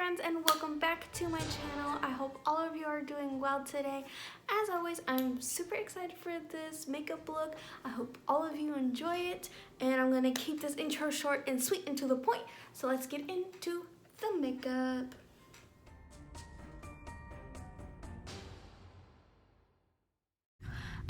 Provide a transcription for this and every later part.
friends, and welcome back to my channel. I hope all of you are doing well today. As always, I'm super excited for this makeup look. I hope all of you enjoy it, and I'm gonna keep this intro short and sweet and to the point. So let's get into the makeup.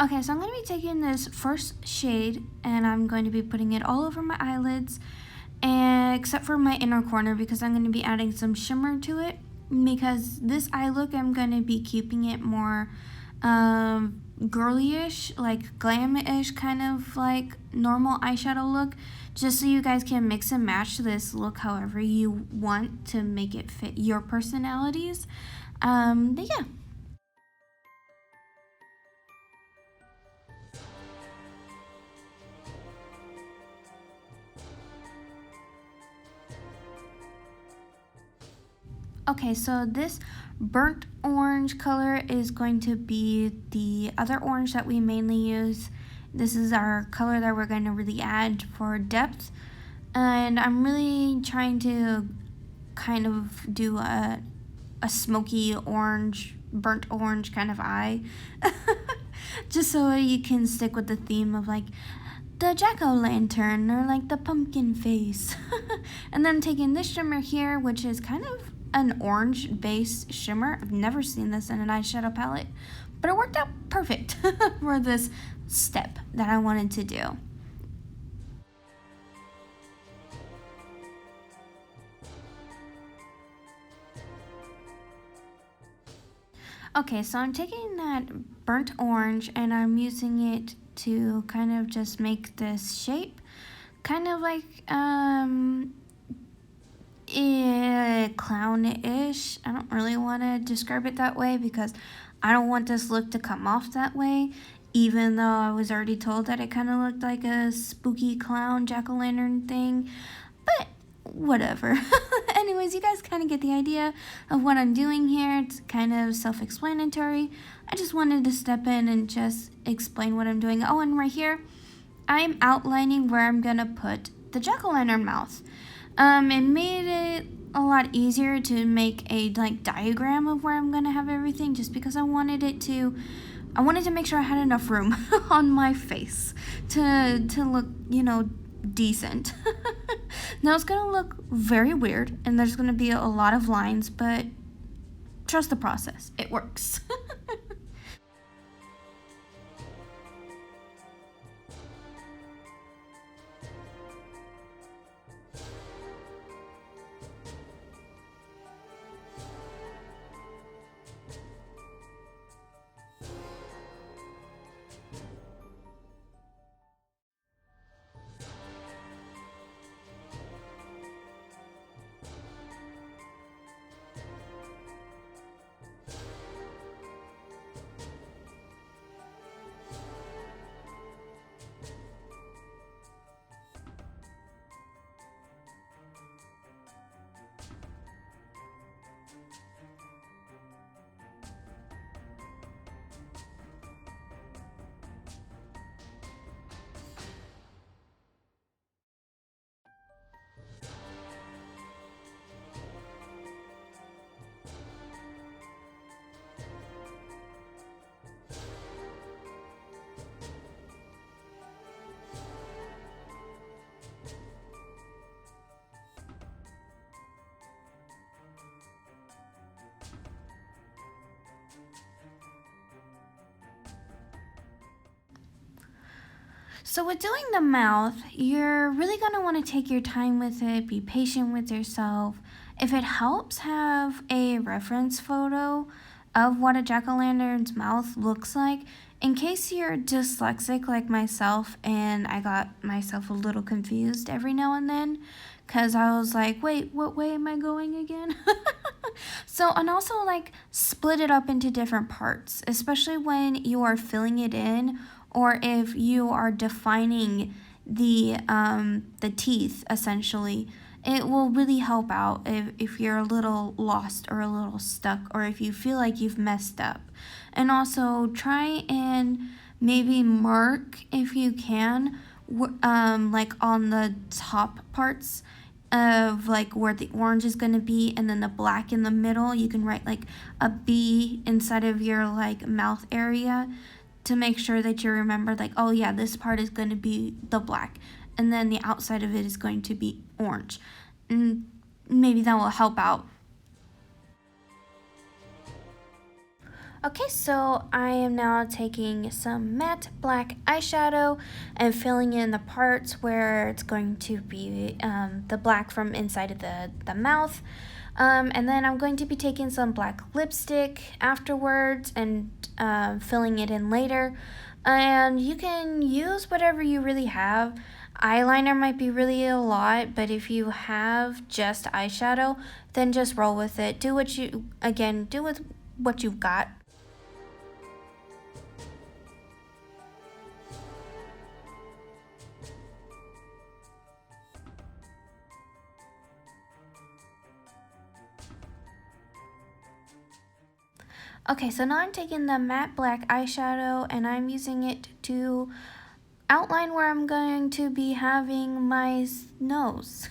Okay, so I'm going to be taking this first shade and I'm going to be putting it all over my eyelids, and except for my inner corner, because I'm going to be adding some shimmer to it. Because this eye look, I'm going to be keeping it more girly-ish, like glam-ish, kind of like normal eyeshadow look, just so you guys can mix and match this look however you want to make it fit your personalities. But yeah. Okay, so this burnt orange color is going to be the other orange that we mainly use. This is our color that we're going to really add for depth. And I'm really trying to kind of do a smoky orange, burnt orange kind of eye. Just so you can stick with the theme of like the jack-o'-lantern or like the pumpkin face. And then taking this shimmer here, which is kind of an orange based shimmer. I've never seen this in an eyeshadow palette, but it worked out perfect for this step that I wanted to do. Okay, so I'm taking that burnt orange and I'm using it to kind of just make this shape, kind of like clown-ish. I don't really want to describe it that way because I don't want this look to come off that way, even though I was already told that it kind of looked like a spooky clown jack-o'-lantern thing, but whatever. Anyways, you guys kind of get the idea of what I'm doing here. It's kind of self-explanatory. I just wanted to step in and just explain what I'm doing. Oh, and right here, I'm outlining where I'm gonna put the jack-o'-lantern mouth. It made it a lot easier to make a like diagram of where I'm gonna have everything, just because I wanted to make sure I had enough room on my face to look, you know, decent. Now it's gonna look very weird and there's gonna be a lot of lines, but trust the process, it works. So with doing the mouth, you're really going to want to take your time with it, be patient with yourself. If it helps, have a reference photo of what a jack-o'-lantern's mouth looks like, in case you're dyslexic like myself, and I got myself a little confused every now and then, because I was like, wait, what way am I going again? So, and also like split it up into different parts, especially when you are filling it in, or if you are defining the teeth, essentially. It will really help out if you're a little lost or a little stuck, or if you feel like you've messed up. And also try and maybe mark, if you can, like on the top parts of like where the orange is going to be, and then the black in the middle. You can write like a B inside of your like mouth area to make sure that you remember like, oh yeah, this part is going to be the black, and then the outside of it is going to be orange. And maybe that will help out. Okay, so I am now taking some matte black eyeshadow and filling in the parts where it's going to be the black from inside of the mouth. And then I'm going to be taking some black lipstick afterwards and filling it in later. And you can use whatever you really have. Eyeliner might be really a lot, but if you have just eyeshadow, then just roll with it. Do with what you've got. Okay, so now I'm taking the matte black eyeshadow and I'm using it to outline where I'm going to be having my nose.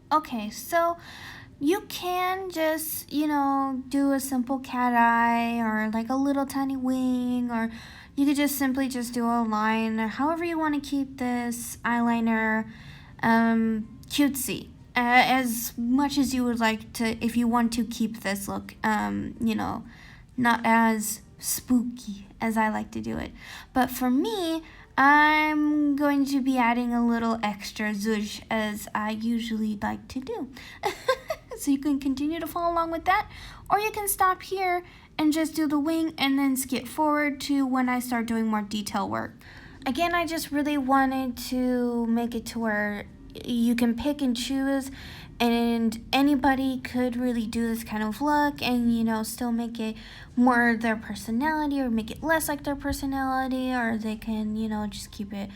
Okay, so you can just, do a simple cat eye or like a little tiny wing, or you could just simply just do a line, or however you want to keep this eyeliner cutesy. As much as you would like to, if you want to keep this look, not as spooky as I like to do it. But for me, I'm going to be adding a little extra zhuzh as I usually like to do. So you can continue to follow along with that, or you can stop here and just do the wing and then skip forward to when I start doing more detail work. Again, I just really wanted to make it to where you can pick and choose, and anybody could really do this kind of look and still make it more their personality or make it less like their personality, or they can just keep it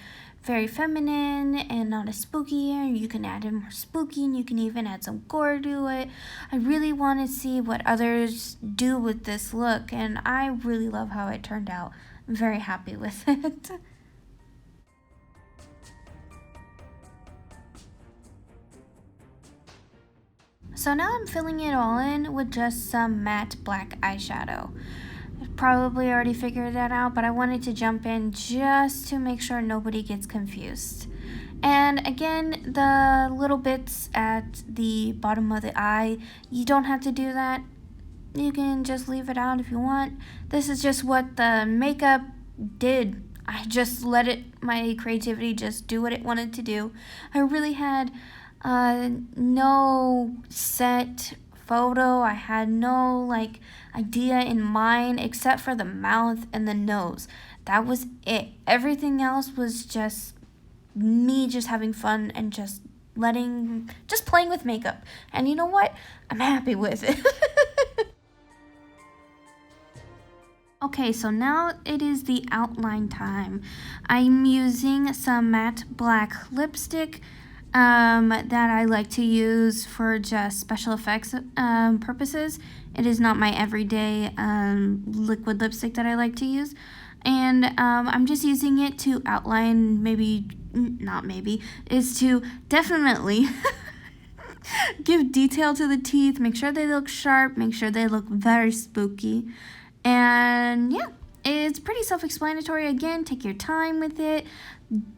very feminine and not as spooky, or you can add in more spooky and you can even add some gore to it. I really want to see what others do with this look, and I really love how it turned out. I'm very happy with it. So now I'm filling it all in with just some matte black eyeshadow. I've probably already figured that out, but I wanted to jump in just to make sure nobody gets confused. And again, the little bits at the bottom of the eye, you don't have to do that. You can just leave it out if you want. This is just what the makeup did. I just let my creativity just do what it wanted to do. I really had no set photo. I had no idea in mind except for the mouth and the nose. That was it. Everything else was just me just having fun and just playing with makeup. And you know what? I'm happy with it. Okay, so now it is the outline time. I'm using some matte black lipstick that I like to use for just special effects purposes. It is not my everyday liquid lipstick that I like to use. And I'm just using it to outline, is to definitely give detail to the teeth, make sure they look sharp, make sure they look very spooky. And yeah, it's pretty self-explanatory. Again, take your time with it.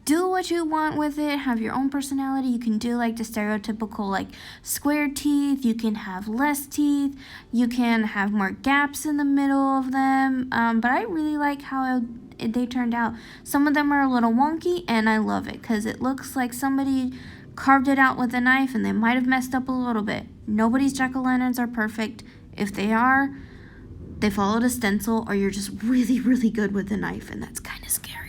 Do what you want with it. Have your own personality. You can do the stereotypical square teeth. You can have less teeth. You can have more gaps in the middle of them. But I really like how they turned out. Some of them are a little wonky, and I love it because it looks like somebody carved it out with a knife and they might have messed up a little bit. Nobody's jack-o'-lanterns are perfect. If they are, they followed a stencil, or you're just really, really good with a knife, and that's kind of scary.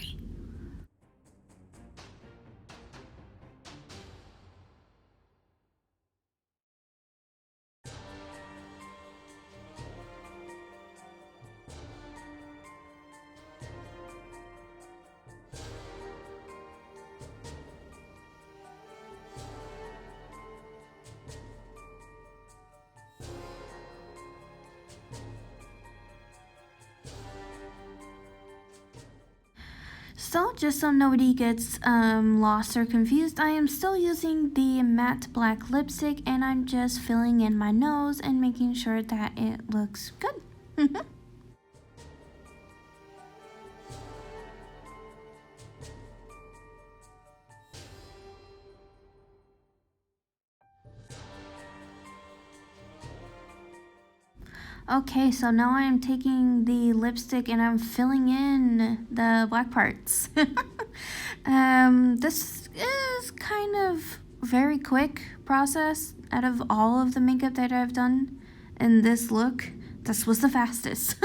So just so nobody gets lost or confused, I am still using the matte black lipstick, and I'm just filling in my nose and making sure that it looks good. Okay, so now I am taking the lipstick and I'm filling in the black parts. This is kind of very quick process. Out of all of the makeup that I've done in this look, this was the fastest.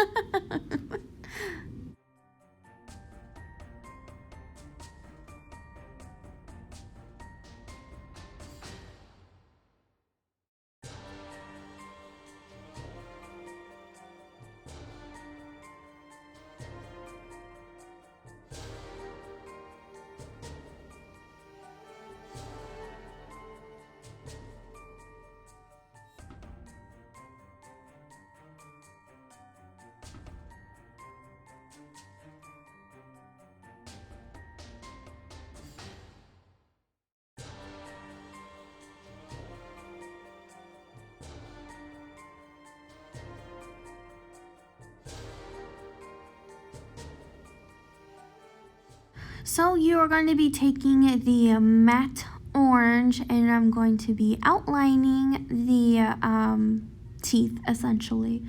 So you are going to be taking the matte orange, and I'm going to be outlining the teeth essentially.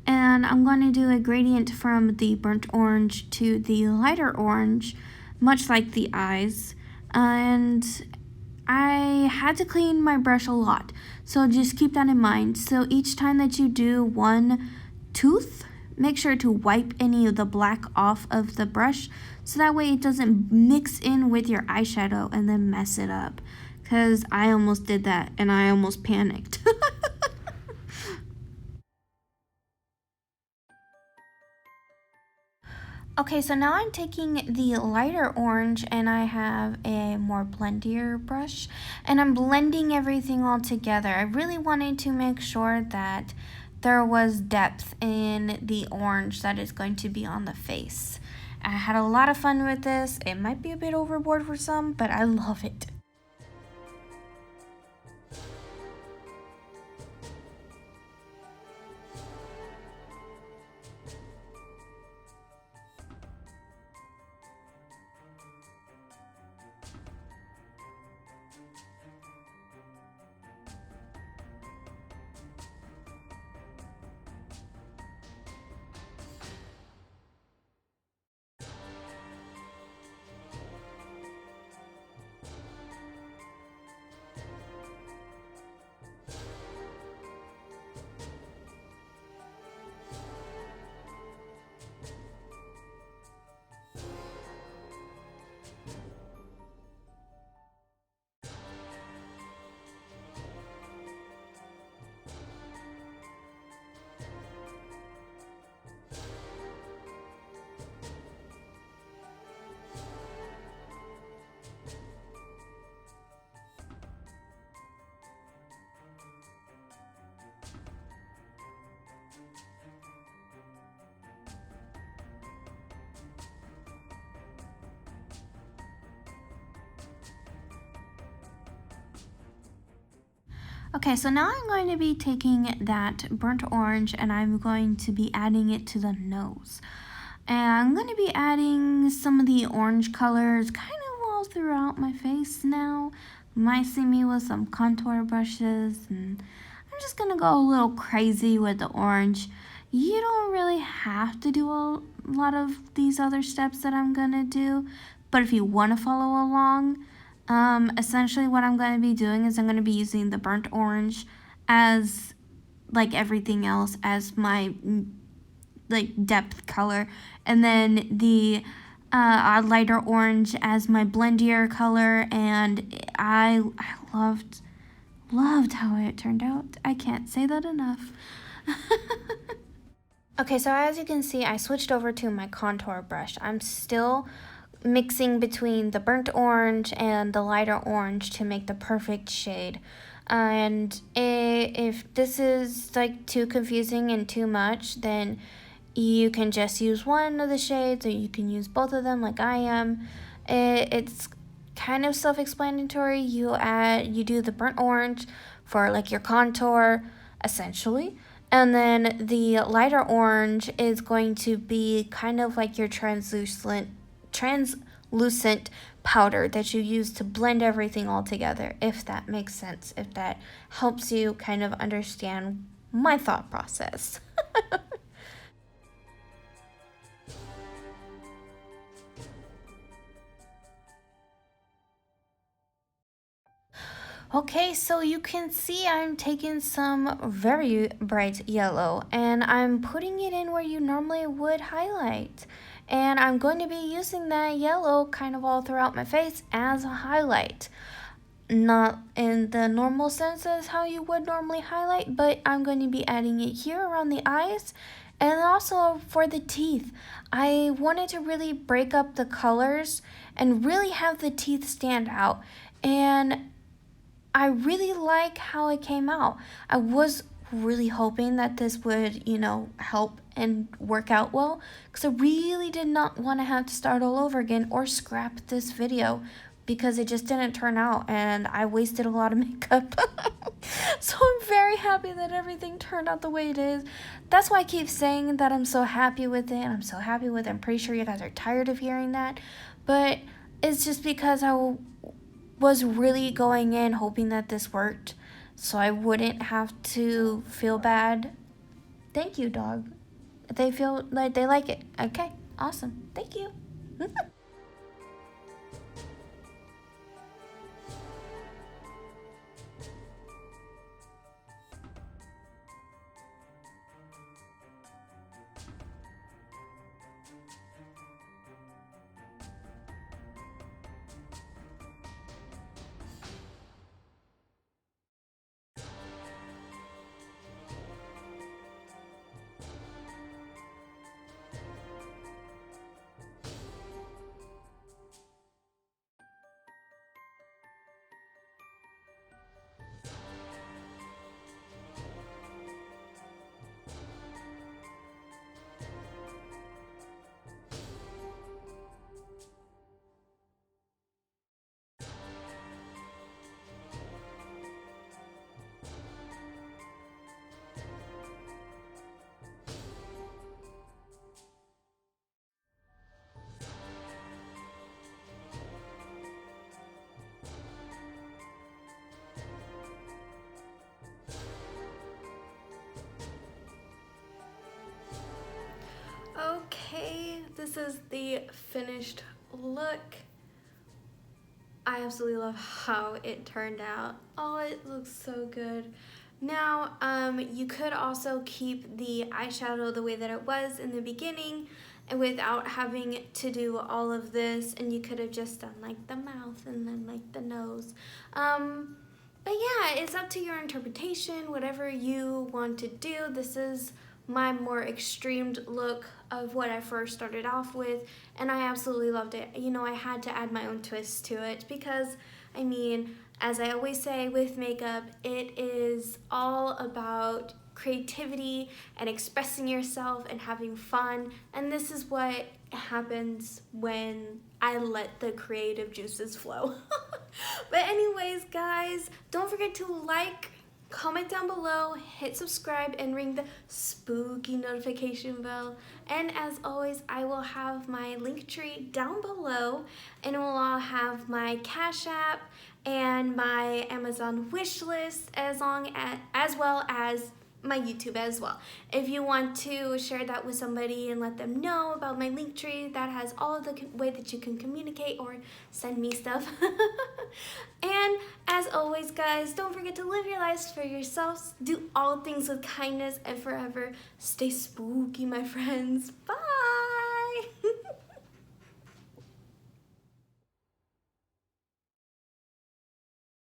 And I'm going to do a gradient from the burnt orange to the lighter orange, much like the eyes. And I had to clean my brush a lot, so just keep that in mind. So each time that you do one tooth, make sure to wipe any of the black off of the brush, so that way it doesn't mix in with your eyeshadow and then mess it up. Because I almost did that and I almost panicked. Okay, so now I'm taking the lighter orange and I have a more blendier brush and I'm blending everything all together. I really wanted to make sure that there was depth in the orange that is going to be on the face. I had a lot of fun with this. It might be a bit overboard for some, but I love it. Okay, so now I'm going to be taking that burnt orange and I'm going to be adding it to the nose. And I'm going to be adding some of the orange colors kind of all throughout my face now. You might see me with some contour brushes, and I'm just going to go a little crazy with the orange. You don't really have to do a lot of these other steps that I'm going to do, but if you want to follow along, essentially what I'm going to be doing is I'm going to be using the burnt orange as, like everything else, as my like depth color, and then the lighter orange as my blendier color, and I loved how it turned out. I can't say that enough. Okay, so as you can see, I switched over to my contour brush. I'm still mixing between the burnt orange and the lighter orange to make the perfect shade. And if this is like too confusing and too much, then You can just use one of the shades, or you can use both of them like I am. It's kind of self-explanatory. You do the burnt orange for like your contour, essentially. And then the lighter orange is going to be kind of like your translucent powder that you use to blend everything all together, if that makes sense, if that helps you kind of understand my thought process. Okay, so you can see I'm taking some very bright yellow and I'm putting it in where you normally would highlight. And I'm going to be using that yellow kind of all throughout my face as a highlight. Not in the normal sense as how you would normally highlight, but I'm going to be adding it here around the eyes and also for the teeth. I wanted to really break up the colors and really have the teeth stand out. And I really like how it came out. I was really hoping that this would, help and work out well, because I really did not want to have to start all over again or scrap this video because it just didn't turn out and I wasted a lot of makeup. So I'm very happy that everything turned out the way it is. That's why I keep saying that I'm so happy with it. I'm so happy with it. I'm pretty sure you guys are tired of hearing that, but it's just because I was really going in hoping that this worked so I wouldn't have to feel bad. Thank you, dog. They feel like they like it. Okay, awesome. Thank you. Okay, this is the finished look. I absolutely love how it turned out. Oh, it looks so good. Now, you could also keep the eyeshadow the way that it was in the beginning and without having to do all of this, and you could have just done like the mouth and then like the nose. But yeah, it's up to your interpretation, whatever you want to do. This is my more extreme look of what I first started off with, and I absolutely loved it. I had to add my own twist to it because, as I always say with makeup, it is all about creativity and expressing yourself and having fun, and this is what happens when I let the creative juices flow. But anyways, guys, don't forget to like, comment down below, hit subscribe, and ring the spooky notification bell. And as always, I will have my Linktree down below, and it will all have my Cash App and my Amazon wish list, as well as my YouTube as well. If you want to share that with somebody and let them know about my Linktree, that has all of the way that you can communicate or send me stuff. And as always, guys, don't forget to live your lives for yourselves, do all things with kindness, and forever stay spooky, my friends. Bye!